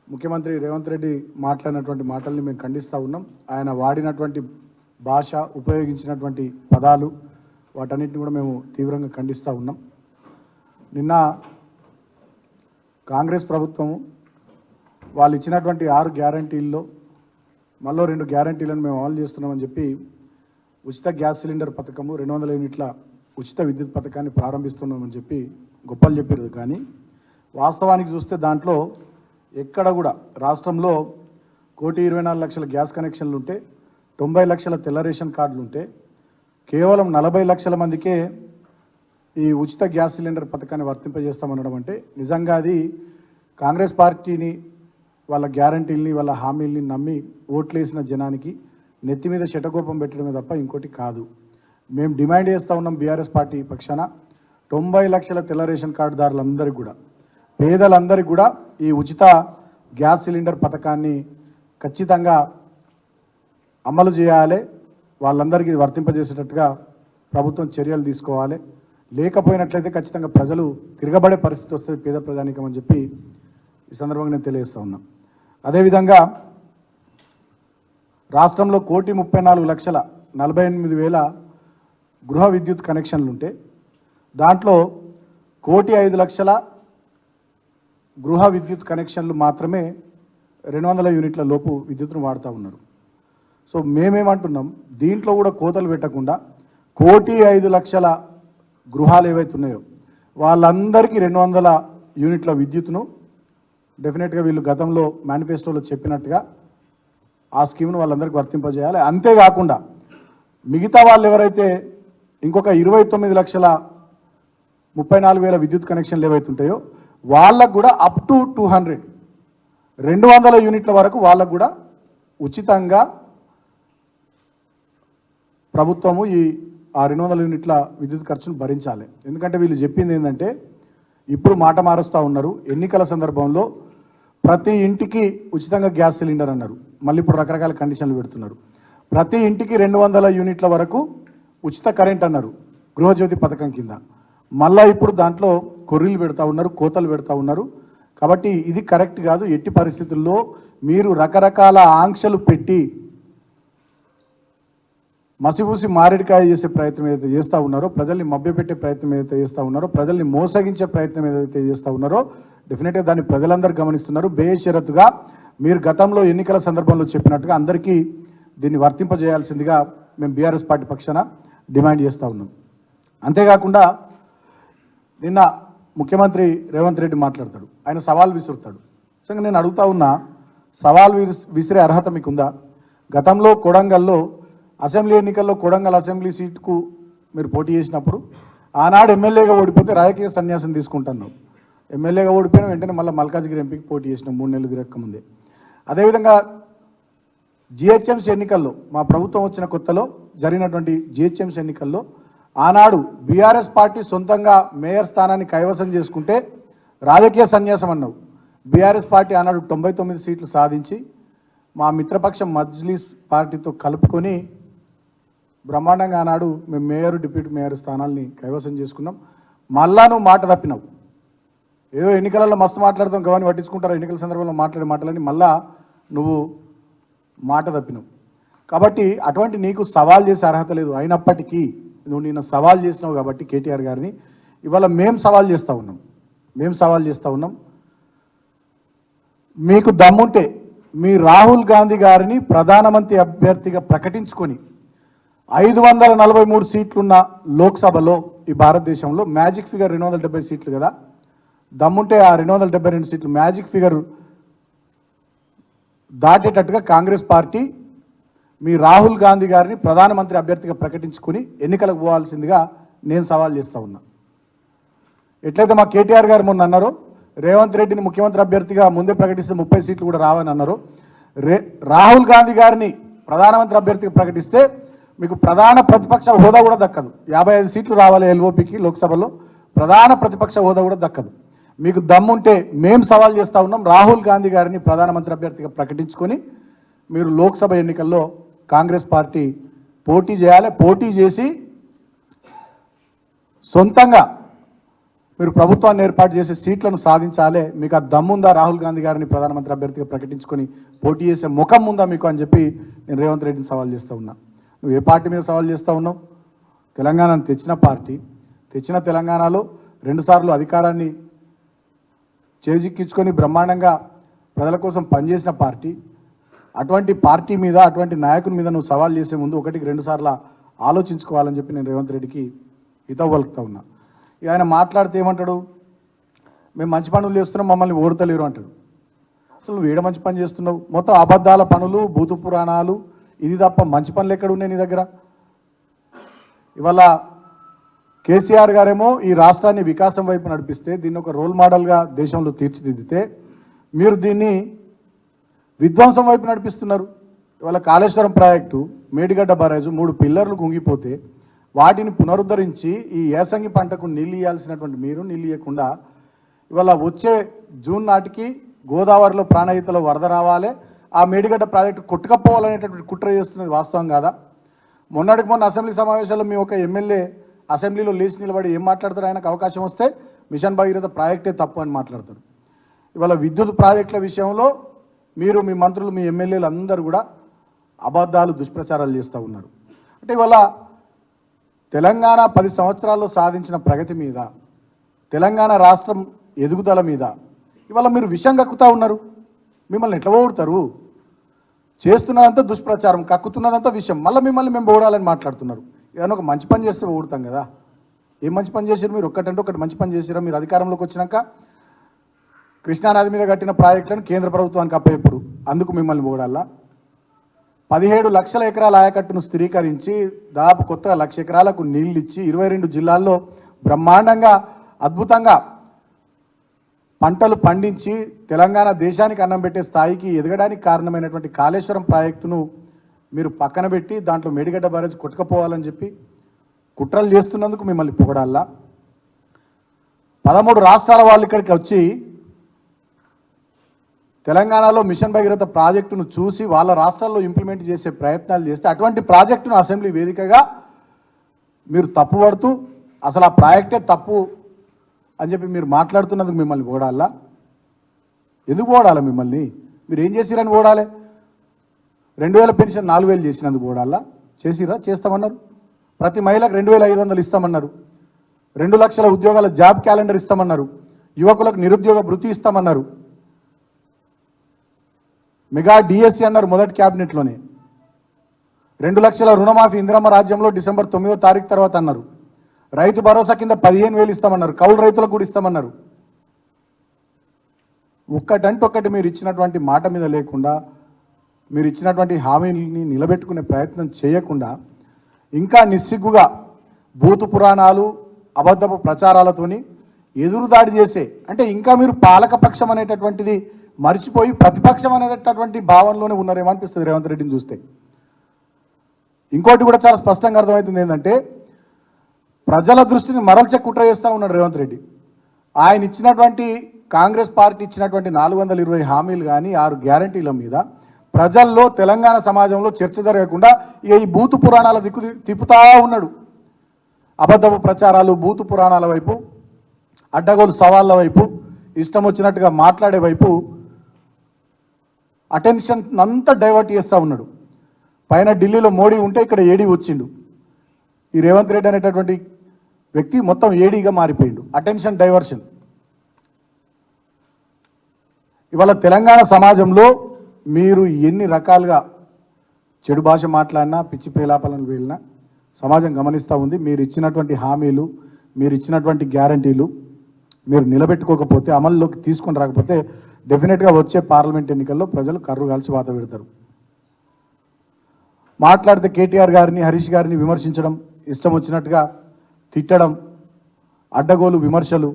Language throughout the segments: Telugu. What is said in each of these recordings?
ముఖ్యమంత్రి రేవంత్ రెడ్డి మాట్లాడినటువంటి మాటల్ని మేము ఖండిస్తూ ఉన్నాం. ఆయన వాడినటువంటి భాష, ఉపయోగించినటువంటి పదాలు, వాటన్నిటిని కూడా మేము తీవ్రంగా ఖండిస్తూ ఉన్నాం. నిన్న కాంగ్రెస్ ప్రభుత్వం వాళ్ళు ఇచ్చినటువంటి 6 గ్యారంటీల్లో మళ్ళీ 2 గ్యారంటీలను మేము అమలు చేస్తున్నామని చెప్పి ఉచిత గ్యాస్ సిలిండర్ పథకము, 200 యూనిట్ల ఉచిత విద్యుత్ పథకాన్ని ప్రారంభిస్తున్నామని చెప్పి గొప్పలు చెప్పారు. కానీ వాస్తవానికి చూస్తే దాంట్లో ఎక్కడ కూడా రాష్ట్రంలో 1,24,00,000 గ్యాస్ కనెక్షన్లు ఉంటే, 90 లక్షల తెల్ల రేషన్ కార్డులు ఉంటే, కేవలం 40 లక్షల మందికే ఈ ఉచిత గ్యాస్ సిలిండర్ పథకాన్ని వర్తింపజేస్తామనడం అంటే నిజంగా అది కాంగ్రెస్ పార్టీని, వాళ్ళ గ్యారంటీల్ని, వాళ్ళ హామీల్ని నమ్మి ఓట్లేసిన జనానికి నెత్తి మీద శటకోపం పెట్టడమే తప్ప ఇంకోటి కాదు. మేము డిమాండ్ చేస్తూ ఉన్నాం బీఆర్ఎస్ పార్టీ పక్షాన 90 లక్షల తెల్ల రేషన్ కార్డుదారులందరికీ కూడా, పేదలందరికీ కూడా ఈ ఉచిత గ్యాస్ సిలిండర్ పథకాన్ని ఖచ్చితంగా అమలు చేయాలి. వాళ్ళందరికీ వర్తింపజేసేటట్టుగా ప్రభుత్వం చర్యలు తీసుకోవాలి. లేకపోయినట్లయితే ఖచ్చితంగా ప్రజలు తిరగబడే పరిస్థితి వస్తుంది పేద ప్రజానీకం అని చెప్పి ఈ సందర్భంగా నేను తెలియజేస్తూ ఉన్నాను. అదేవిధంగా రాష్ట్రంలో 1,34,48,000 గృహ విద్యుత్ కనెక్షన్లు ఉంటే దాంట్లో 1,05,00,000 గృహ విద్యుత్ కనెక్షన్లు మాత్రమే 200 యూనిట్ల లోపు విద్యుత్తును వాడుతూ ఉన్నారు. సో మేమేమంటున్నాం, దీంట్లో కూడా కోతలు పెట్టకుండా 1,05,00,000 గృహాలు ఏవైతే ఉన్నాయో వాళ్ళందరికీ 200 యూనిట్ల విద్యుత్తును డెఫినెట్గా వీళ్ళు గతంలో మేనిఫెస్టోలో చెప్పినట్టుగా ఆ స్కీమ్ను వాళ్ళందరికీ వర్తింపజేయాలి. అంతేకాకుండా మిగతా వాళ్ళు ఎవరైతే ఇంకొక 29,34,000 విద్యుత్ కనెక్షన్లు ఏవైతే ఉంటాయో వాళ్ళకు కూడా అప్ టు 200 యూనిట్ల వరకు వాళ్ళకు కూడా ఉచితంగా ప్రభుత్వము ఆ 200 యూనిట్ల విద్యుత్ ఖర్చును భరించాలి. ఎందుకంటే వీళ్ళు చెప్పింది ఏంటంటే, ఇప్పుడు మాట మారుస్తూ ఉన్నారు. ఎన్నికల సందర్భంలో ప్రతి ఇంటికి ఉచితంగా గ్యాస్ సిలిండర్ అన్నారు, మళ్ళీ ఇప్పుడు రకరకాల కండిషన్లు పెడుతున్నారు. ప్రతి ఇంటికి 200 యూనిట్ల వరకు ఉచిత కరెంట్ అన్నారు గృహజ్యోతి పథకం కింద. మళ్ళీ ఇప్పుడు దాంట్లో కొర్రీలు పెడతా ఉన్నారు, కోతలు పెడతా ఉన్నారు. కాబట్టి ఇది కరెక్ట్ కాదు. ఎట్టి పరిస్థితుల్లో మీరు రకరకాల ఆంక్షలు పెట్టి మసిపూసి మారేడికాయ చేసే ప్రయత్నం ఏదైతే చేస్తూ ఉన్నారో, ప్రజల్ని మభ్యపెట్టే ప్రయత్నం ఏదైతే చేస్తూ ఉన్నారో, ప్రజల్ని మోసగించే ప్రయత్నం ఏదైతే చేస్తూ ఉన్నారో, డెఫినెట్గా దాన్ని ప్రజలందరూ గమనిస్తున్నారు. బేషరతుగా మీరు గతంలో ఎన్నికల సందర్భంలో చెప్పినట్టుగా అందరికీ దీన్ని వర్తింపజేయాల్సిందిగా మేము బీఆర్ఎస్ పార్టీ పక్షాన డిమాండ్ చేస్తూ ఉన్నాం. అంతేకాకుండా నిన్న ముఖ్యమంత్రి రేవంత్ రెడ్డి మాట్లాడతాడు, ఆయన సవాల్ విసురుతాడు. నిజంగా నేను అడుగుతా ఉన్నా, సవాల్ విసిరే అర్హత మీకుందా? గతంలో కొడంగల్లో అసెంబ్లీ ఎన్నికల్లో కొడంగల్ అసెంబ్లీ సీటుకు మీరు పోటీ చేసినప్పుడు ఆనాడు ఎమ్మెల్యేగా ఓడిపోతే రాజకీయ సన్యాసం తీసుకుంటున్నావు. ఎమ్మెల్యేగా ఓడిపోయిన వెంటనే మళ్ళీ మల్కాజ్గిరి ఎంపీకి పోటీ చేసినాం 3 నెలలు తిరగక ముందే. అదేవిధంగా జిహెచ్ఎంసీ ఎన్నికల్లో మా ప్రభుత్వం వచ్చిన కొత్తలో జరిగినటువంటి జిహెచ్ఎంసీ ఎన్నికల్లో ఆనాడు బీఆర్ఎస్ పార్టీ సొంతంగా మేయర్ స్థానాన్ని కైవసం చేసుకుంటే రాజకీయ సన్యాసం అన్నావు. బీఆర్ఎస్ పార్టీ ఆనాడు 99 సీట్లు సాధించి మా మిత్రపక్షం మజ్లిస్ పార్టీతో కలుపుకొని బ్రహ్మాండంగా ఆనాడు మేము మేయర్, డిప్యూటీ మేయర్ స్థానాల్ని కైవసం చేసుకున్నాం. మళ్ళా నువ్వు మాట తప్పినావు. ఏదో ఎన్నికలలో మస్తు మాట్లాడతాం, గవాన్ని పట్టించుకుంటారు, ఎన్నికల సందర్భంలో మాట్లాడే మాటలని మళ్ళా నువ్వు మాట తప్పినావు. కాబట్టి అటువంటి నీకు సవాల్ చేసే అర్హత లేదు. అయినప్పటికీ నువ్వు నిన్న సవాల్ చేసినావు కాబట్టి కేటీఆర్ గారిని ఇవాళ మేము సవాల్ చేస్తూ ఉన్నాం. మీకు దమ్ముంటే మీ రాహుల్ గాంధీ గారిని ప్రధానమంత్రి అభ్యర్థిగా ప్రకటించుకొని 543 సీట్లున్న లోక్సభలో ఈ భారతదేశంలో మ్యాజిక్ ఫిగర్ 270 సీట్లు కదా, దమ్ముంటే ఆ 272 సీట్లు మ్యాజిక్ ఫిగర్ దాటేటట్టుగా కాంగ్రెస్ పార్టీ మీ రాహుల్ గాంధీ గారిని ప్రధానమంత్రి అభ్యర్థిగా ప్రకటించుకొని ఎన్నికలకు పోవాల్సిందిగా నేను సవాల్ చేస్తూ ఉన్నా. ఎట్లయితే మా కేటీఆర్ గారు మొన్న అన్నారో, రేవంత్ రెడ్డిని ముఖ్యమంత్రి అభ్యర్థిగా ముందే ప్రకటిస్తే 30 సీట్లు కూడా రావని అన్నారు. రాహుల్ గాంధీ గారిని ప్రధానమంత్రి అభ్యర్థిగా ప్రకటిస్తే మీకు ప్రధాన ప్రతిపక్ష హోదా కూడా దక్కదు. 55 సీట్లు రావాలి ఎల్ఓపికి లోక్సభలో, ప్రధాన ప్రతిపక్ష హోదా కూడా దక్కదు. మీకు దమ్ముంటే మేము సవాల్ చేస్తూ ఉన్నాం, రాహుల్ గాంధీ గారిని ప్రధానమంత్రి అభ్యర్థిగా ప్రకటించుకొని మీరు లోక్సభ ఎన్నికల్లో కాంగ్రెస్ పార్టీ పోటీ చేయాలి. పోటీ చేసి సొంతంగా మీరు ప్రభుత్వాన్ని ఏర్పాటు చేసే సీట్లను సాధించాలి, మీకు ఆ దమ్ముందా రాహుల్ గాంధీ గారిని ప్రధానమంత్రి అభ్యర్థిగా ప్రకటించుకొని పోటీ చేసే ముఖం ఉందా మీకు అని చెప్పి నేను రేవంత్ రెడ్డిని సవాల్ చేస్తూ ఉన్నా. నువ్వు ఏ పార్టీ మీద సవాల్ చేస్తూ ఉన్నావు? తెలంగాణను తెచ్చిన పార్టీ, తెచ్చిన తెలంగాణలో 2 సార్లు అధికారాన్ని చేజిక్కించుకొని బ్రహ్మాండంగా ప్రజల కోసం పనిచేసిన పార్టీ. అటువంటి పార్టీ మీద, అటువంటి నాయకుని మీద నువ్వు సవాల్ చేసే ముందు 1-2 సార్లు ఆలోచించుకోవాలని చెప్పి నేను రేవంత్ రెడ్డికి హితవు పలుకుతా ఉన్నా. ఇక ఆయన మాట్లాడితే ఏమంటాడు? మేము మంచి పనులు చేస్తున్నాం, మమ్మల్ని ఓడతలేరు అంటాడు. అసలు నువ్వు ఏడ మంచి పని చేస్తున్నావు? మొత్తం అబద్ధాల పనులు, భూతు పురాణాలు, ఇది తప్ప మంచి పనులు ఎక్కడ ఉన్నాయి నీ దగ్గర? ఇవాళ కేసీఆర్ గారేమో ఈ రాష్ట్రాన్ని వికాసం వైపు నడిపిస్తే, దీన్ని ఒక రోల్ మోడల్గా దేశంలో తీర్చిదిద్దితే, మీరు దీన్ని విధ్వంసం వైపు నడిపిస్తున్నారు. ఇవాళ కాళేశ్వరం ప్రాజెక్టు, మేడిగడ్డ బరాజు 3 పిల్లర్లు కుంగిపోతే వాటిని పునరుద్ధరించి ఈ ఏసంగి పంటకు నీళ్ళు ఇవ్వాల్సినటువంటి మీరు నీళ్ళు ఇవ్వకుండా ఇవాళ వచ్చే జూన్ నాటికి గోదావరిలో ప్రాణహితలో వరద రావాలి, ఆ మేడిగడ్డ ప్రాజెక్టు కొట్టుకపోవాలనేటటువంటి కుట్ర చేస్తున్నది వాస్తవం కాదా? మొన్నటికి మొన్న అసెంబ్లీ సమావేశాల్లో మీ ఒక ఎమ్మెల్యే అసెంబ్లీలో లేచి నిలబడి ఏం మాట్లాడతారు? ఆయనకు అవకాశం వస్తే మిషన్ భగీరథ ప్రాజెక్టే తప్పు అని మాట్లాడతారు. ఇవాళ విద్యుత్ ప్రాజెక్టుల విషయంలో మీరు, మీ మంత్రులు, మీ ఎమ్మెల్యేలు అందరూ కూడా అబద్ధాలు, దుష్ప్రచారాలు చేస్తూ ఉన్నారు. అంటే ఇవాళ తెలంగాణ 10 సంవత్సరాల్లో సాధించిన ప్రగతి మీద, తెలంగాణ రాష్ట్రం ఎదుగుదల మీద ఇవాళ మీరు విషం కక్కుతూ ఉన్నారు. మిమ్మల్ని ఎట్లా ఓడుతారు? చేస్తున్నదంతా దుష్ప్రచారం, కక్కుతున్నదంతా విషయం, మళ్ళీ మిమ్మల్ని మేము ఓడాలని మాట్లాడుతున్నారు. ఏదైనా ఒక మంచి పని చేస్తే ఓడుతాం కదా. ఏం మంచి పని చేశారు మీరు? ఒకటి మంచి పని చేసారా? మీరు అధికారంలోకి వచ్చినాక కృష్ణానది మీద కట్టిన ప్రాజెక్టులను కేంద్ర ప్రభుత్వానికి అప్పచెప్పుడు అందుకు మిమ్మల్ని ఓడాలా? 17 లక్షల ఎకరాల ఆయకట్టును స్థిరీకరించి దాదాపు కొత్తగా 1,00,000 ఎకరాలకు నీళ్ళు ఇచ్చి 22 జిల్లాల్లో బ్రహ్మాండంగా అద్భుతంగా పంటలు పండించి తెలంగాణ దేశానికి అన్నం పెట్టే స్థాయికి ఎదగడానికి కారణమైనటువంటి కాళేశ్వరం ప్రాజెక్టును మీరు పక్కన పెట్టి దాంట్లో మేడిగడ్డ బ్యారేజ్ కొట్టుకపోవాలని చెప్పి కుట్రలు చేస్తున్నందుకు మిమ్మల్ని పొగడాలా? 13 రాష్ట్రాల వాళ్ళు ఇక్కడికి వచ్చి తెలంగాణలో మిషన్ భగీరథ ప్రాజెక్టును చూసి వాళ్ళ రాష్ట్రాల్లో ఇంప్లిమెంట్ చేసే ప్రయత్నాలు చేస్తే అటువంటి ప్రాజెక్టును అసెంబ్లీ వేదికగా మీరు తప్పుపడుతూ అసలు ఆ ప్రాజెక్టే తప్పు అని చెప్పి మీరు మాట్లాడుతున్నందుకు మిమ్మల్ని ఓడాలా? ఎందుకు ఓడాలా మిమ్మల్ని? మీరు ఏం చేసిరని ఓడాలి? 2000 పెన్షన్ 4000 చేసినందుకు ఓడాలా? చేసిరా? చేస్తామన్నారు. ప్రతి మహిళకు 2500 ఇస్తామన్నారు. 2 లక్షల ఉద్యోగాల జాబ్ క్యాలెండర్ ఇస్తామన్నారు. యువకులకు నిరుద్యోగ భృతి ఇస్తామన్నారు. మెగా డిఎస్సి అన్నారు మొదటి క్యాబినెట్లోనే. 2 లక్షల రుణమాఫీ ఇందిరమ్మ రాజ్యంలో డిసెంబర్ 9వ తారీఖు తర్వాత అన్నారు. రైతు భరోసా కింద 15,000 ఇస్తామన్నారు. కౌలు రైతులకు కూడా ఇస్తామన్నారు. ఒక్కటి మీరు ఇచ్చినటువంటి మాట మీద లేకుండా, మీరు ఇచ్చినటువంటి హామీని నిలబెట్టుకునే ప్రయత్నం చేయకుండా ఇంకా నిస్సిగ్గుగా భూతు పురాణాలు, అబద్ధపు ప్రచారాలతోని ఎదురుదాడి చేసే, అంటే ఇంకా మీరు పాలకపక్షం అనేటటువంటిది మర్చిపోయి ప్రతిపక్షం అనేటటువంటి భావనలోనే ఉన్నారేమో అనిపిస్తుంది రేవంత్ రెడ్డిని చూస్తే. ఇంకోటి కూడా చాలా స్పష్టంగా అర్థమవుతుంది ఏంటంటే, ప్రజల దృష్టిని మరల్చే కుట్ర చేస్తూ ఉన్నాడు రేవంత్ రెడ్డి. ఆయన ఇచ్చినటువంటి, కాంగ్రెస్ పార్టీ ఇచ్చినటువంటి 420 హామీలు కానీ 6 గ్యారంటీల మీద ప్రజల్లో, తెలంగాణ సమాజంలో చర్చ జరగకుండా ఇక ఈ భూతు పురాణాల తిప్పుతా ఉన్నాడు. అబద్ధపు ప్రచారాలు, భూతు పురాణాల వైపు, అడ్డగోలు సవాళ్ళ వైపు, ఇష్టం వచ్చినట్టుగా మాట్లాడే వైపు అటెన్షన్ అంతా డైవర్ట్ చేస్తూ ఉన్నాడు. పైన ఢిల్లీలో మోడీ ఉంటే ఇక్కడ ఏడీ వచ్చిండు. ఈ రేవంత్ రెడ్డి అనేటటువంటి వ్యక్తి మొత్తం ఏడీగా మారిపోయిండు. Attention diversion. ఇవాళ తెలంగాణ సమాజంలో మీరు ఎన్ని రకాలుగా చెడు భాష మాట్లాడినా, పిచ్చి పేలాపాలను వెళ్ళినా సమాజం గమనిస్తూ ఉంది. మీరు ఇచ్చినటువంటి హామీలు, మీరు ఇచ్చినటువంటి గ్యారంటీలు మీరు నిలబెట్టుకోకపోతే, అమల్లోకి తీసుకొని రాకపోతే డెఫినెట్గా వచ్చే పార్లమెంట్ ఎన్నికల్లో ప్రజలు కర్రు కాల్చి వాత పెడతారు. మాట్లాడితే కేటీఆర్ గారిని, హరీష్ గారిని విమర్శించడం, ఇష్టం వచ్చినట్టుగా తిట్టడం, అడ్డగోలు విమర్శలు,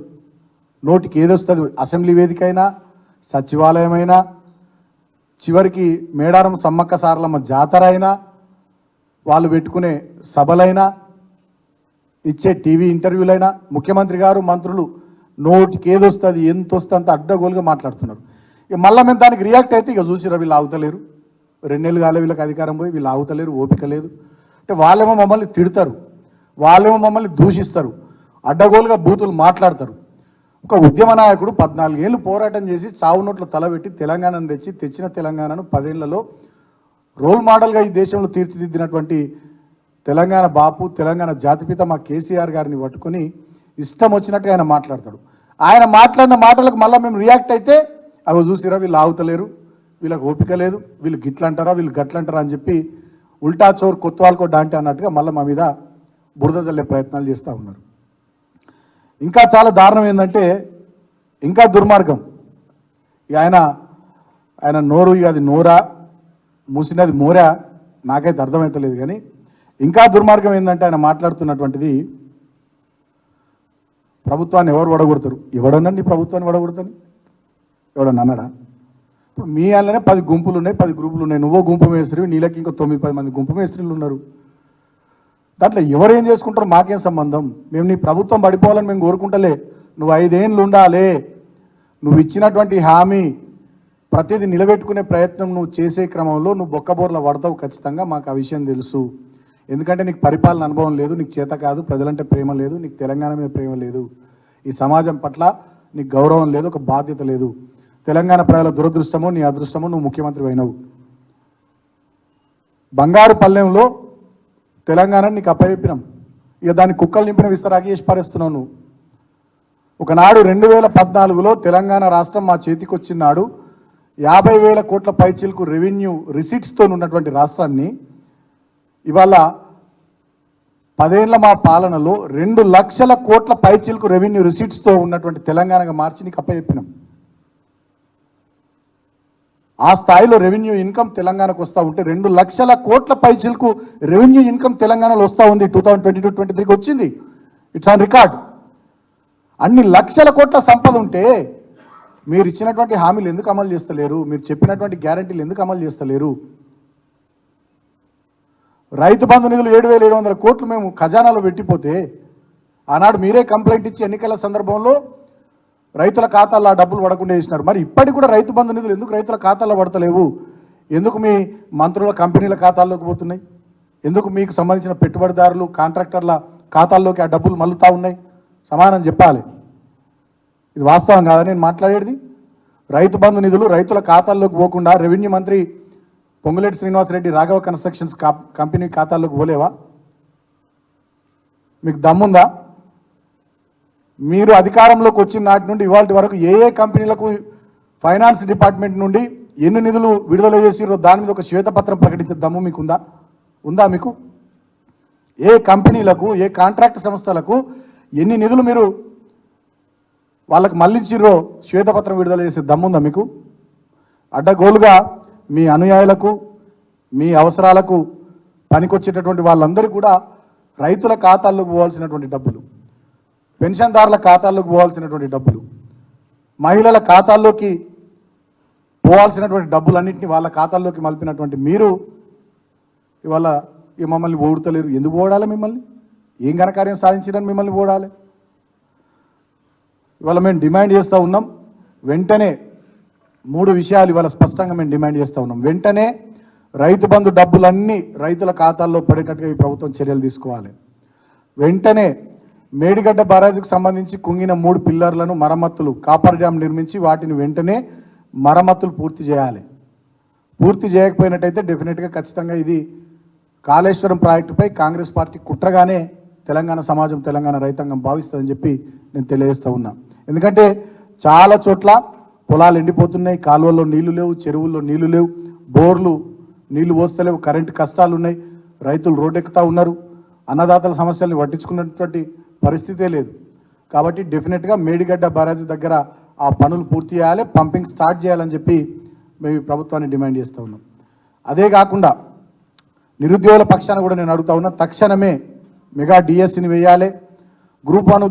నోటికి ఏదొస్తుంది, అసెంబ్లీ వేదికైనా, సచివాలయమైనా, చివరికి మేడారం సమ్మక్క సారలమ్మ జాతర అయినా, వాళ్ళు పెట్టుకునే సభలైనా, ఇచ్చే టీవీ ఇంటర్వ్యూలైనా, ముఖ్యమంత్రి గారు, మంత్రులు నోటికి ఏదొస్తుంది, ఎంత వస్తుంది అంత అడ్డగోలుగా మాట్లాడుతున్నారు. ఇక మళ్ళీ మేము దానికి రియాక్ట్ అయితే ఇక చూసిరా వీళ్ళు ఆగుతలేరు, 2 నెలలు కాలే వీళ్ళకి అధికారం పోయి, వీళ్ళు ఆగుతలేరు, ఓపిక లేదు. అంటే వాళ్ళేమో మమ్మల్ని తిడతారు, వాళ్ళేమో మమ్మల్ని దూషిస్తారు, అడ్డగోలుగా బూతులు మాట్లాడతారు. ఒక ఉద్యమ నాయకుడు 14 ఏళ్ళు పోరాటం చేసి చావు నోట్ల తలబెట్టి తెలంగాణను తెచ్చిన తెలంగాణను 10 ఏళ్లలో రోల్ మోడల్గా ఈ దేశంలో తీర్చిదిద్దినటువంటి తెలంగాణ బాపు, తెలంగాణ జాతిపిత మా కేసీఆర్ గారిని పట్టుకొని ఇష్టం వచ్చినట్టుగా ఆయన మాట్లాడతాడు. ఆయన మాట్లాడిన మాటలకు మళ్ళీ మేము రియాక్ట్ అయితే అవి చూసిరా వీళ్ళు ఆగుతలేరు, వీళ్ళకి ఓపిక లేదు, వీళ్ళు గిట్లంటారా వీళ్ళు గట్లంటారా అని చెప్పి ఉల్టా చోర్ కొత్తవాళ్ళకో డాంటే అన్నట్టుగా మళ్ళీ మా మీద బురద జల్లే ప్రయత్నాలు చేస్తూ ఉన్నారు. ఇంకా చాలా దారుణం ఏంటంటే ఇంకా దుర్మార్గం, ఆయన నోరు అది నోరా మూసినది మోరా నాకైతే అర్థమవుతలేదు. కానీ ఇంకా దుర్మార్గం ఏంటంటే ఆయన మాట్లాడుతున్నటువంటిది ప్రభుత్వాన్ని ఎవరు వడగొడతారు, ఎవడనండి ప్రభుత్వాన్ని వడగొడతాను ఎవడన్నా అన్నాడా? ఇప్పుడు మీ వాళ్ళనే 10 గుంపులు ఉన్నాయి, 10 గ్రూపులు ఉన్నాయి, నువ్వో గుంపు మేస్త్రివి, నీళ్ళకి ఇంకో 9-10 మంది గుంపు మేస్త్రీలు ఉన్నారు. దాంట్లో ఎవరేం చేసుకుంటారో మాకేం సంబంధం? మేము నీ ప్రభుత్వం పడిపోవాలని మేము కోరుకుంటలే. నువ్వు 5 ఏళ్ళు ఉండాలి, నువ్వు ఇచ్చినటువంటి హామీ ప్రతిదీ నిలబెట్టుకునే ప్రయత్నం నువ్వు చేసే క్రమంలో నువ్వు బొక్కబోర్ల పడతావు ఖచ్చితంగా, మాకు ఆ విషయం తెలుసు. ఎందుకంటే నీకు పరిపాలన అనుభవం లేదు, నీకు చేత కాదు, ప్రజలంటే ప్రేమ లేదు, నీకు తెలంగాణ మీద ప్రేమ లేదు, ఈ సమాజం పట్ల నీకు గౌరవం లేదు, ఒక బాధ్యత లేదు. తెలంగాణ ప్రజల దురదృష్టమో నీ అదృష్టమో నువ్వు ముఖ్యమంత్రి అయినవు. బంగారు పల్లెంలో తెలంగాణని నీకు అప్పచెప్పినాం, ఇక దాన్ని కుక్కలు నింపిన విస్తరాకి చేసి పారేస్తున్నావు నువ్వు. ఒకనాడు 2014లో తెలంగాణ రాష్ట్రం మా చేతికి వచ్చినాడు 50,000 కోట్ల పైచీలకు రెవెన్యూ రిసీట్స్తో ఉన్నటువంటి రాష్ట్రాన్ని ఇవాళ 10 ఏళ్ల మా పాలనలో 2 లక్షల కోట్ల పైచీలకు రెవెన్యూ రిసీట్స్తో ఉన్నటువంటి తెలంగాణగా మార్చి నీకు అప్పచెప్పినాం. ఆ స్థాయిలో రెవెన్యూ ఇన్కమ్ తెలంగాణకు వస్తూ ఉంటే 2 లక్షల కోట్ల పైచీలకు రెవెన్యూ ఇన్కమ్ తెలంగాణలో వస్తూ ఉంది. 2022-23 వచ్చింది, ఇట్స్ ఆన్ రికార్డ్. అన్ని లక్షల కోట్ల సంపద ఉంటే మీరు ఇచ్చినటువంటి హామీలు ఎందుకు అమలు చేస్తలేరు? మీరు చెప్పినటువంటి గ్యారంటీలు ఎందుకు అమలు చేస్తలేరు? రైతు బంధు నిధులు 7,700 కోట్లు మేము ఖజానాలో పెట్టిపోతే ఆనాడు మీరే కంప్లైంట్ ఇచ్చి ఎన్నికల సందర్భంలో రైతుల ఖాతాల్లో ఆ డబ్బులు పడకుండా చేసినారు. మరి ఇప్పటికి కూడా రైతు బంధు నిధులు ఎందుకు రైతుల ఖాతాల్లో పడతలేవు? ఎందుకు మీ మంత్రుల కంపెనీల ఖాతాల్లోకి పోతున్నాయి? ఎందుకు మీకు సంబంధించిన పెట్టుబడిదారులు కాంట్రాక్టర్ల ఖాతాల్లోకి ఆ డబ్బులు మల్లుతూ ఉన్నాయి? సమాధానం చెప్పాలి. ఇది వాస్తవం కాదా నేను మాట్లాడేది? రైతు బంధు నిధులు రైతుల ఖాతాల్లోకి పోకుండా రెవెన్యూ మంత్రి పొంగులేటి శ్రీనివాసరెడ్డి రాఘవ కన్స్ట్రక్షన్స్ కంపెనీ ఖాతాల్లోకి పోలేవా? మీకు దమ్ముందా? మీరు అధికారంలోకి వచ్చిన నాటి నుండి ఇవాళ వరకు ఏ కంపెనీలకు ఫైనాన్స్ డిపార్ట్మెంట్ నుండి ఎన్ని నిధులు విడుదల చేసిరో దాని మీద ఒక శ్వేతపత్రం ప్రకటించే దమ్ము మీకుందా? ఉందా మీకు? ఏ కంపెనీలకు ఏ కాంట్రాక్ట్ సంస్థలకు ఎన్ని నిధులు మీరు వాళ్ళకు మళ్ళించిర్రో శ్వేతపత్రం విడుదల చేసే దమ్ముందా మీకు? అడ్డగోలుగా మీ అనుయాయులకు మీ అవసరాలకు పనికొచ్చేటటువంటి వాళ్ళందరూ కూడా రైతుల ఖాతాల్లోకి పోవాల్సినటువంటి డబ్బులు, పెన్షన్దారుల ఖాతాల్లోకి పోవాల్సినటువంటి డబ్బులు, మహిళల ఖాతాల్లోకి పోవాల్సినటువంటి డబ్బులన్నింటినీ వాళ్ళ ఖాతాల్లోకి మలిపినటువంటి మీరు ఇవాళ మమ్మల్ని ఓడుతలేరు. ఎందుకు ఓడాలి? మిమ్మల్ని ఏం ఘనకార్యం సాధించడానికి మిమ్మల్ని ఓడాలి? ఇవాళ మేము డిమాండ్ చేస్తూ ఉన్నాం, వెంటనే 3 విషయాలు ఇవాళ స్పష్టంగా మేము డిమాండ్ చేస్తూ ఉన్నాం. వెంటనే రైతు బంధు డబ్బులన్నీ రైతుల ఖాతాల్లో పడేటట్టుగా ఈ ప్రభుత్వం చర్యలు తీసుకోవాలి. వెంటనే మేడిగడ్డ బారాజుకు సంబంధించి కుంగిన 3 పిల్లర్లను మరమ్మతులు, కాపర్ డ్యామ్ నిర్మించి వాటిని వెంటనే మరమ్మతులు పూర్తి చేయాలి. పూర్తి చేయకపోయినట్టయితే డెఫినెట్గా ఖచ్చితంగా ఇది కాళేశ్వరం ప్రాజెక్టుపై కాంగ్రెస్ పార్టీ కుట్రగానే తెలంగాణ సమాజం తెలంగాణ రైతాంగం భావిస్తుందని చెప్పి నేను తెలియజేస్తూ ఉన్నా. ఎందుకంటే చాలా చోట్ల పొలాలు ఎండిపోతున్నాయి, కాలువల్లో నీళ్లు లేవు, చెరువుల్లో నీళ్లు లేవు, బోర్లు నీళ్లు పోస్తలేవు, కరెంటు కష్టాలు ఉన్నాయి, రైతులు రోడ్డెక్కుతూ ఉన్నారు, అన్నదాతల సమస్యల్ని పట్టించుకున్నటువంటి పరిస్థితే లేదు. కాబట్టి డెఫినెట్గా మేడిగడ్డ బ్యారేజ్ దగ్గర ఆ పనులు పూర్తి చేయాలి, పంపింగ్ స్టార్ట్ చేయాలని చెప్పి మేము ప్రభుత్వాన్ని డిమాండ్ చేస్తూ ఉన్నాం. అదే కాకుండా నిరుద్యోగుల పక్షాన కూడా నేను అడుగుతా ఉన్నా, తక్షణమే మెగా డిఎస్సిని వేయాలి. గ్రూప్ 1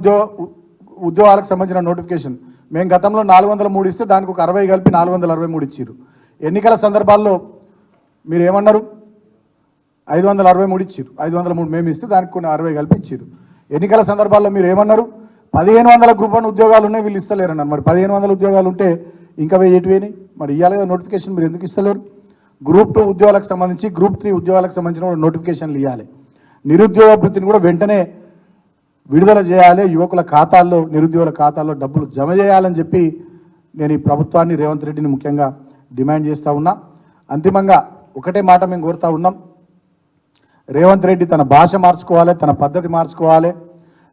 ఉద్యోగాలకు సంబంధించిన నోటిఫికేషన్ మేము గతంలో 403 ఇస్తే దానికి ఒక 60 కలిపి 463 ఇచ్చారు. ఎన్నికల సందర్భాల్లో మీరు ఏమన్నారు? 563 ఇచ్చారు. 503 మేము ఇస్తే దానికి కొన్ని 60 కలిపి ఇచ్చారు. ఎన్నికల సందర్భాల్లో మీరు ఏమన్నారు? 1500 గ్రూప్ 1 ఉద్యోగాలు ఉన్నాయి, వీళ్ళు ఇస్తలేరన్నారు. మరి 1500 ఉద్యోగాలు ఉంటే ఇంకా ఎటువేని మరి ఇవ్వాలి కదా నోటిఫికేషన్, మీరు ఎందుకు ఇస్తలేరు? గ్రూప్ 2 ఉద్యోగాలకు సంబంధించి గ్రూప్ 3 ఉద్యోగాలకు సంబంధించిన నోటిఫికేషన్లు ఇవ్వాలి. నిరుద్యోగ వృత్తిని కూడా వెంటనే విడుదల చేయాలి, యువకుల ఖాతాల్లో నిరుద్యోగుల ఖాతాల్లో డబ్బులు జమ చేయాలని చెప్పి నేను ఈ ప్రభుత్వాన్ని రేవంత్ రెడ్డిని ముఖ్యంగా డిమాండ్ చేస్తూ ఉన్నా. అంతిమంగా ఒకటే మాట మేము కోరుతా ఉన్నాం, రేవంత్ రెడ్డి తన భాష మార్చుకోవాలి, తన పద్ధతి మార్చుకోవాలి.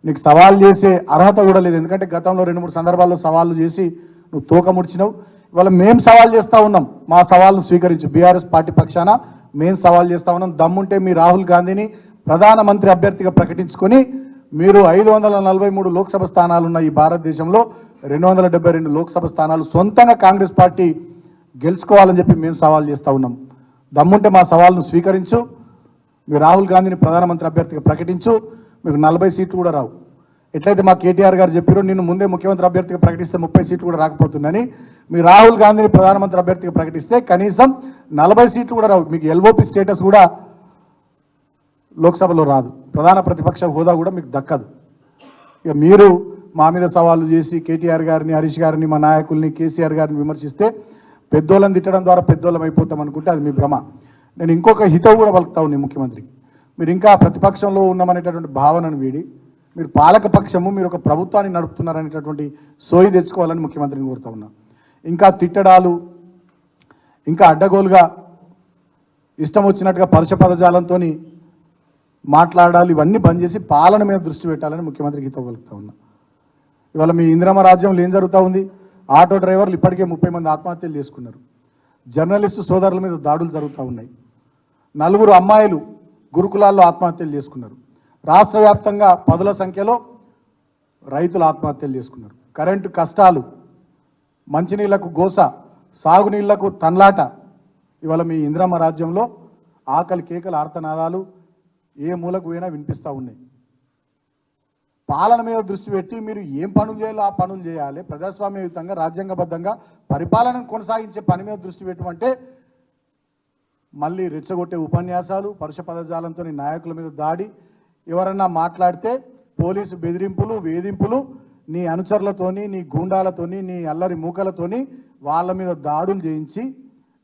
నీకు సవాల్ చేసే అర్హత కూడా లేదు. ఎందుకంటే గతంలో 2-3 సందర్భాల్లో సవాళ్ళు చేసి నువ్వు తోక ముడిచినావు. ఇవాళ మేము సవాల్ చేస్తూ ఉన్నాం, మా సవాళ్ళను స్వీకరించు. బీఆర్ఎస్ పార్టీ పక్షాన మేము సవాల్ చేస్తూ ఉన్నాం. దమ్ముంటే మీ రాహుల్ గాంధీని ప్రధానమంత్రి అభ్యర్థిగా ప్రకటించుకొని మీరు 543 లోక్సభ స్థానాలున్న ఈ భారతదేశంలో 272 లోక్సభ స్థానాలు సొంతంగా కాంగ్రెస్ పార్టీ గెలుచుకోవాలని చెప్పి మేము సవాల్ చేస్తూ ఉన్నాం. దమ్ముంటే మా సవాల్ను స్వీకరించు, మీరు రాహుల్ గాంధీని ప్రధానమంత్రి అభ్యర్థిగా ప్రకటించు. మీకు 40 సీట్లు కూడా రావు. ఎట్లయితే మా కేటీఆర్ గారు చెప్పారో, నిన్ను ముందే ముఖ్యమంత్రి అభ్యర్థిగా ప్రకటిస్తే 30 సీట్లు కూడా రాకపోతుందని, మీ రాహుల్ గాంధీని ప్రధానమంత్రి అభ్యర్థిగా ప్రకటిస్తే కనీసం 40 సీట్లు కూడా రావు. మీకు ఎల్ఓపి స్టేటస్ కూడా లోక్సభలో రాదు, ప్రధాన ప్రతిపక్ష హోదా కూడా మీకు దక్కదు. ఇక మీరు మా మీద సవాళ్ళు చేసి కేటీఆర్ గారిని, హరీష్ గారిని, మా నాయకుల్ని, కేసీఆర్ గారిని విమర్శిస్తే పెద్దోళ్ళని తిట్టడం ద్వారా పెద్దోళ్ళం అయిపోతాం అనుకుంటే అది మీ భ్రమ. నేను ఇంకొక హితవు కూడా పలుకుతా ఉన్నాను ముఖ్యమంత్రికి, మీరు ఇంకా ప్రతిపక్షంలో ఉన్నామనేటటువంటి భావనను వీడి మీరు పాలకపక్షము, మీరు ఒక ప్రభుత్వాన్ని నడుపుతున్నారనేటటువంటి సోయి తెచ్చుకోవాలని ముఖ్యమంత్రిని కోరుతా ఉన్నా. ఇంకా తిట్టడాలు, ఇంకా అడ్డగోలుగా ఇష్టం వచ్చినట్టుగా పరుష పదజాలంతో మాట్లాడాలి, ఇవన్నీ బంద్ చేసి పాలన మీద దృష్టి పెట్టాలని ముఖ్యమంత్రికి హితవు పలుకుతా ఉన్నా. ఇవాళ మీ ఇందిరమ్మ రాజ్యంలో ఏం జరుగుతూ ఉంది? ఆటో డ్రైవర్లు ఇప్పటికే 30 మంది ఆత్మహత్యలు చేసుకున్నారు. జర్నలిస్టు సోదరుల మీద దాడులు జరుగుతూ ఉన్నాయి. 4 అమ్మాయిలు గురుకులాల్లో ఆత్మహత్యలు చేసుకున్నారు. రాష్ట్ర వ్యాప్తంగా 10ల సంఖ్యలో రైతులు ఆత్మహత్యలు చేసుకున్నారు. కరెంటు కష్టాలు, మంచినీళ్లకు గోస, సాగునీళ్లకు తన్లాట. ఇవాళ మీ ఇందిరమ్మ రాజ్యంలో ఆకలి కేకల ఆర్తనాదాలు ఏ మూలకు పోయినా వినిపిస్తూ ఉన్నాయి. పాలన మీద దృష్టి పెట్టి మీరు ఏం పనులు చేయాలో ఆ పనులు చేయాలి. ప్రజాస్వామ్యయుతంగా రాజ్యాంగబద్ధంగా పరిపాలనను కొనసాగించే పని మీద దృష్టి పెట్టమంటే మళ్ళీ రెచ్చగొట్టే ఉపన్యాసాలు, పరుష పదజాలంతో నాయకుల మీద దాడి, ఎవరన్నా మాట్లాడితే పోలీసు బెదిరింపులు, వేధింపులు, నీ అనుచరులతోని, నీ గూండాలతోని, నీ అల్లరి మూకలతోని వాళ్ళ మీద దాడులు చేయించి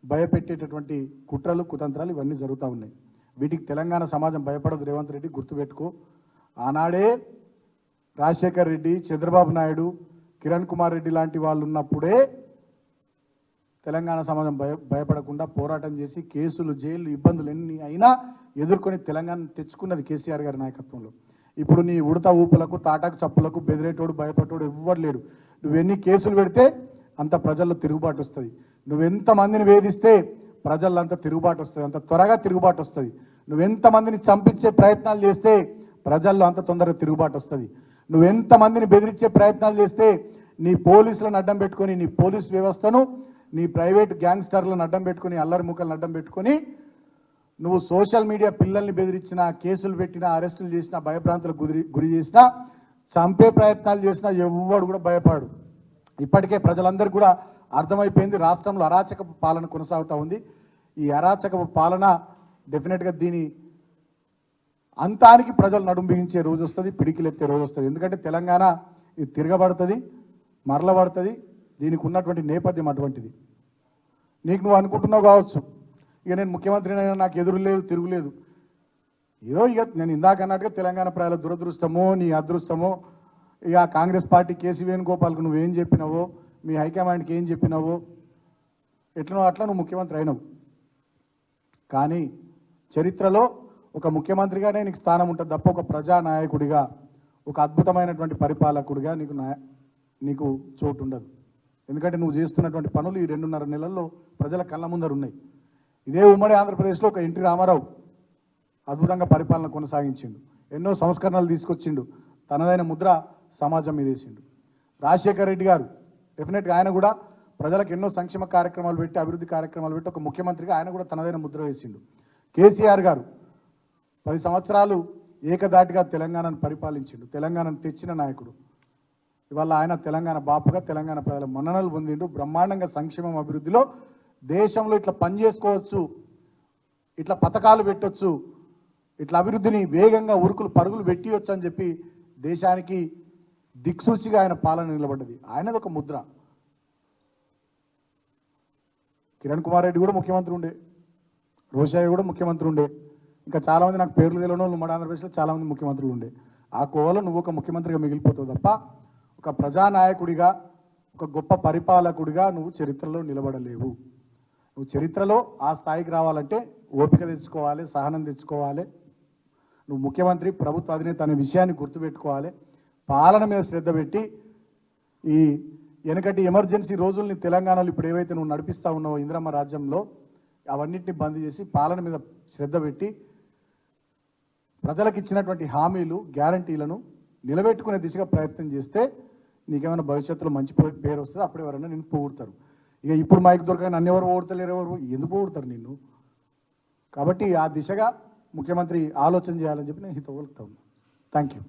భయపెట్టేటటువంటి కుట్రలు, కుతంత్రాలు ఇవన్నీ జరుగుతూ ఉన్నాయి. వీటికి తెలంగాణ సమాజం భయపడదు. రేవంత్ రెడ్డి గుర్తుపెట్టుకో, ఆనాడే రాజశేఖర్ రెడ్డి, చంద్రబాబు నాయుడు, కిరణ్ కుమార్ రెడ్డి లాంటి వాళ్ళు ఉన్నప్పుడే తెలంగాణ సమాజం భయపడకుండా పోరాటం చేసి కేసులు, జైలు, ఇబ్బందులు ఎన్ని అయినా ఎదుర్కొని తెలంగాణ తెచ్చుకున్నది కేసీఆర్ గారి నాయకత్వంలో. ఇప్పుడు నీ ఉడత ఊపులకు, తాటాకు చప్పులకు బెదిరేటోడు, భయపడేటోడు ఎవ్వరు లేడు. నువ్వెన్ని కేసులు పెడితే అంత ప్రజల్లో తిరుగుబాటు వస్తుంది. నువ్వెంతమందిని వేధిస్తే ప్రజల్లో అంత తిరుగుబాటు వస్తుంది, అంత త్వరగా తిరుగుబాటు వస్తుంది. నువ్వెంతమందిని చంపించే ప్రయత్నాలు చేస్తే ప్రజల్లో అంత తొందరగా తిరుగుబాటు వస్తుంది. నువ్వెంతమందిని బెదిరించే ప్రయత్నాలు చేస్తే నీ పోలీసులను అడ్డం పెట్టుకొని, నీ పోలీస్ వ్యవస్థను, నీ ప్రైవేట్ గ్యాంగ్స్టర్లను అడ్డం పెట్టుకొని, అల్లరి ముక్కలను అడ్డం పెట్టుకొని నువ్వు సోషల్ మీడియా పిల్లల్ని బెదిరించినా, కేసులు పెట్టినా, అరెస్టులు చేసినా, భయభ్రాంతులకు గురి చేసినా, చంపే ప్రయత్నాలు చేసినా ఎవ్వడు కూడా భయపడు. ఇప్పటికే ప్రజలందరూ కూడా అర్థమైపోయింది, రాష్ట్రంలో అరాచక పాలన కొనసాగుతూ ఉంది. ఈ అరాచక పాలన డెఫినెట్గా దీని అంతానికి ప్రజలు నడుం బిగించే రోజు వస్తుంది, పిడికిలెత్తే రోజు వస్తుంది. ఎందుకంటే తెలంగాణ ఇది తిరగబడుతుంది, మరలబడుతుంది. దీనికి ఉన్నటువంటి నేపథ్యం అటువంటిది. నీకు నువ్వు అనుకుంటున్నావు కావచ్చు, ఇక నేను ముఖ్యమంత్రినైనా నాకు ఎదురు లేదు, తిరుగులేదు. ఏదో ఇక నేను ఇందాక అన్నట్టుగా తెలంగాణ ప్రజల దురదృష్టమో, నీ అదృష్టమో, ఇక కాంగ్రెస్ పార్టీ కేసీ వేణుగోపాల్కు నువ్వేం చెప్పినావో, మీ హైకమాండ్కి ఏం చెప్పినావో, ఎట్లనో అట్లా నువ్వు ముఖ్యమంత్రి అయినావు. కానీ చరిత్రలో ఒక ముఖ్యమంత్రిగానే నీకు స్థానం ఉంటుంది తప్ప ఒక ప్రజానాయకుడిగా, ఒక అద్భుతమైనటువంటి పరిపాలకుడిగా నీకు చోటు ఉండదు. ఎందుకంటే నువ్వు చేస్తున్నటువంటి పనులు ఈ 2.5 నెలల్లో ప్రజల కళ్ళ ముందర ఉన్నాయి. ఇదే ఉమ్మడి ఆంధ్రప్రదేశ్లో ఒక ఎన్టీ రామారావు అద్భుతంగా పరిపాలన కొనసాగించిండు, ఎన్నో సంస్కరణలు తీసుకొచ్చిండు, తనదైన ముద్ర సమాజం మీద వేసిండు. రాజశేఖర రెడ్డి గారు డెఫినెట్గా ఆయన కూడా ప్రజలకు ఎన్నో సంక్షేమ కార్యక్రమాలు పెట్టి, అభివృద్ధి కార్యక్రమాలు పెట్టి ఒక ముఖ్యమంత్రిగా ఆయన కూడా తనదైన ముద్ర వేసిండు. కేసీఆర్ గారు 10 సంవత్సరాలు ఏకదాటిగా తెలంగాణను పరిపాలించిండు, తెలంగాణను తెచ్చిన నాయకుడు. ఇవాళ ఆయన తెలంగాణ బాపుగా తెలంగాణ ప్రజల మన్ననలు పొందిండు. బ్రహ్మాండంగా సంక్షేమం, అభివృద్ధిలో దేశంలో ఇట్లా పని చేసుకోవచ్చు, ఇట్లా పథకాలు పెట్టవచ్చు, ఇట్లా అభివృద్ధిని వేగంగా ఉరుకులు పరుగులు పెట్టియొచ్చు అని చెప్పి దేశానికి దిక్సూచిగా ఆయన పాలన నిలబడ్డది. ఆయనది ఒక ముద్ర. కిరణ్ కుమార్ రెడ్డి కూడా ముఖ్యమంత్రి ఉండే, రోషయ్య కూడా ముఖ్యమంత్రి ఉండే, ఇంకా చాలామంది నాకు పేర్లు తెలియని వాళ్ళు ఉమ్మడి ఆంధ్రప్రదేశ్లో చాలామంది ముఖ్యమంత్రులు ఉండే. ఆ కోవలో నువ్వు ఒక ముఖ్యమంత్రిగా మిగిలిపోతావు తప్ప ఒక ప్రజానాయకుడిగా ఒక గొప్ప పరిపాలకుడిగా నువ్వు చరిత్రలో నిలబడలేవు. నువ్వు చరిత్రలో ఆ స్థాయికి రావాలంటే ఓపిక తెచ్చుకోవాలి, సహనం తెచ్చుకోవాలి. నువ్వు ముఖ్యమంత్రి, ప్రభుత్వ అధినేత అనే విషయాన్ని గుర్తుపెట్టుకోవాలి. పాలన మీద శ్రద్ధ పెట్టి ఈ వెనకటి ఎమర్జెన్సీ రోజుల్ని తెలంగాణలో ఇప్పుడు ఏవైతే నువ్వు నడిపిస్తూ ఉన్నావో ఇందిరమ్మ రాజ్యంలో అవన్నింటినీ బంద్ చేసి పాలన మీద శ్రద్ధ పెట్టి ప్రజలకు ఇచ్చినటువంటి హామీలు, గ్యారంటీలను నిలబెట్టుకునే దిశగా ప్రయత్నం చేస్తే నీకేమైనా భవిష్యత్తులో మంచి పేరు వస్తుంది. అప్పుడు ఎవరైనా నిన్ను పొగుడతారు. ఇక ఇప్పుడు మైక్ దొరకని నన్ను ఎవరు పొగుడతలేరు, ఎవరు ఎందుకు పొగుడతారు నిన్ను? కాబట్టి ఆ దిశగా ముఖ్యమంత్రి ఆలోచన చేయాలని చెప్పి నేను హితవు పలుకుతా ఉన్నాను. Thank you.